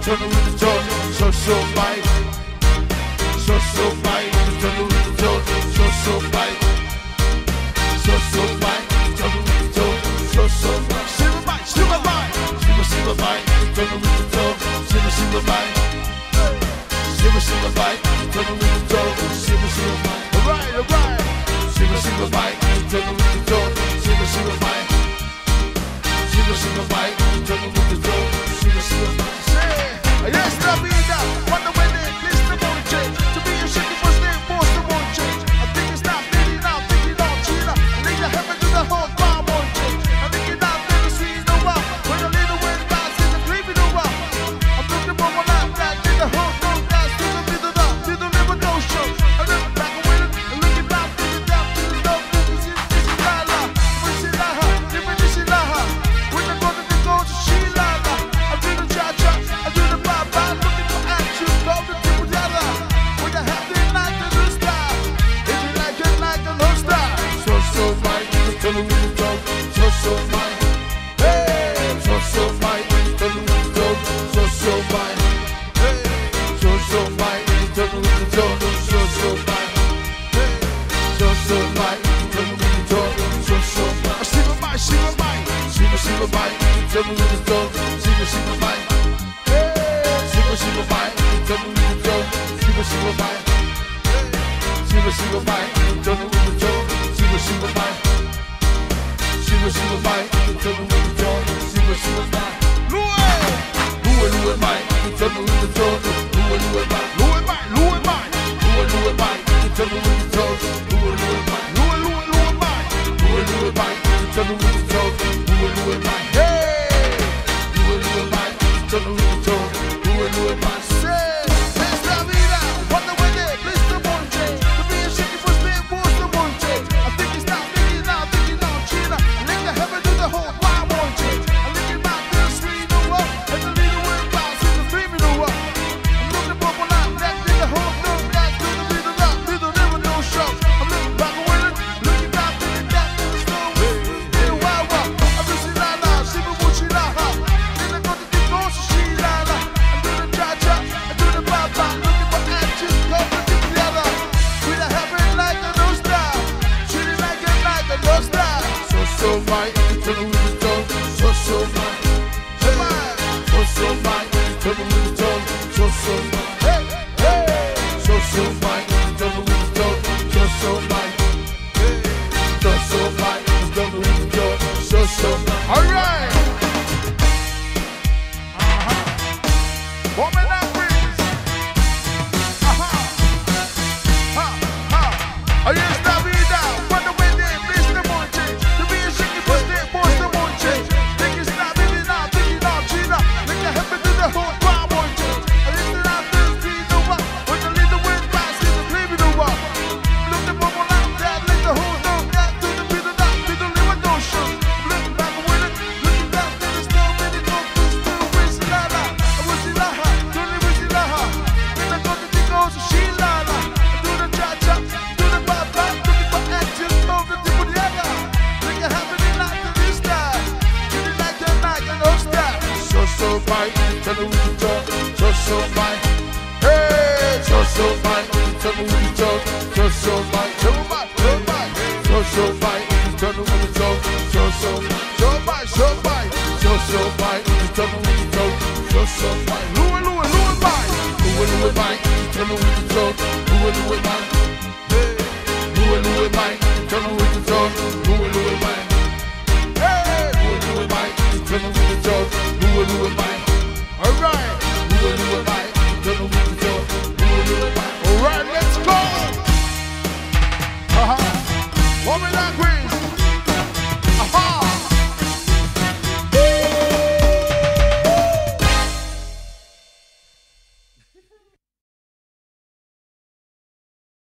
turn the rhythm to so fight. So fight, turn the rhythm to so fight. So fight, turn the rhythm to so fight. Silver fight, silver fight, turn the rhythm to silver fight. Silver fight, turn the rhythm to silver fight. Alright. Silver fight, turn the rhythm to silver fight. Silver fight, turn the rhythm to silver fight. Yes, la vida, cuando huele, listo, won't change. To be a shaky for snake, force the won't change. I think it's not really now, thinking on China. I think the heaven to the whole bar won't change. I think it's not really sweet, no wow. When a little wind bounce in the creepy, no wow. I'm looking for my life, that did the whole no gas, to the middle down, to the river, no show. I look back and win it, and looking down, to the down, to the down, to the city, this is la la. This is la ha, this is la ha. When I go to she la la. I do the cha-cha, I do the bye-bye, looking for action, go to people yada. When you have the night to the star, if you like it like a love star. So fight, turn the rhythm to so fight. Hey, so fight, turn the rhythm to so fight. Hey, so fight, turn the rhythm to so fight. Hey, so fight, turn the rhythm to so fight. Silver fight, silver fight, turn the rhythm to silver fight. Silver fight, turn the rhythm to silver fight. Silver fight, turn the rhythm to silver fight. Silver fight, turn the rhythm to silver fight. Lue fight, turn the rhythm to Lue fight, turn the rhythm to Lue fight, turn the rhythm to Lue fight. Hey, Lue fight, turn the rhythm to Lue fight. So fight, turn the rhythm to so fight. So fight, turn the rhythm to so fight. Hey, so fight, turn the rhythm to so fight. So fight, turn the rhythm to so fight. All right. Woman and breeze. Ahí está vida, cuando vende, please the won't change. To be a shaky for snake, force the won't change. Think it's not really now, thinking on China. Think the heaven to the whole bar won't change. I listen out to the street, no one. When the little wind passes, it's a creepy, no one. Looking for my life, that let the whole no gas to the middle down, to the river, no show. Looking back and with it, looking down to the snow, many go to the whistle, la la. I whistle, la ha, don't you whistle, la ha. When I go to the ghost, she la la. I do the cha-cha, do the bye-bye, looking for action, go to the people yada. Think I have any night to this time. Give it like that night, and no style. So fight, turn the rhythm to so fight. Hey, so fight, turn the rhythm to so fight. So fight, turn the rhythm to so fight. So fight, turn the rhythm to so fight. Lue fight, turn the rhythm to Lue fight. Lue fight, turn the rhythm to Lue fight. Hey, Lue fight, turn the rhythm to Lue fight. All right, Lue fight, turn the rhythm to Lue fight. All right, let's go. Woman and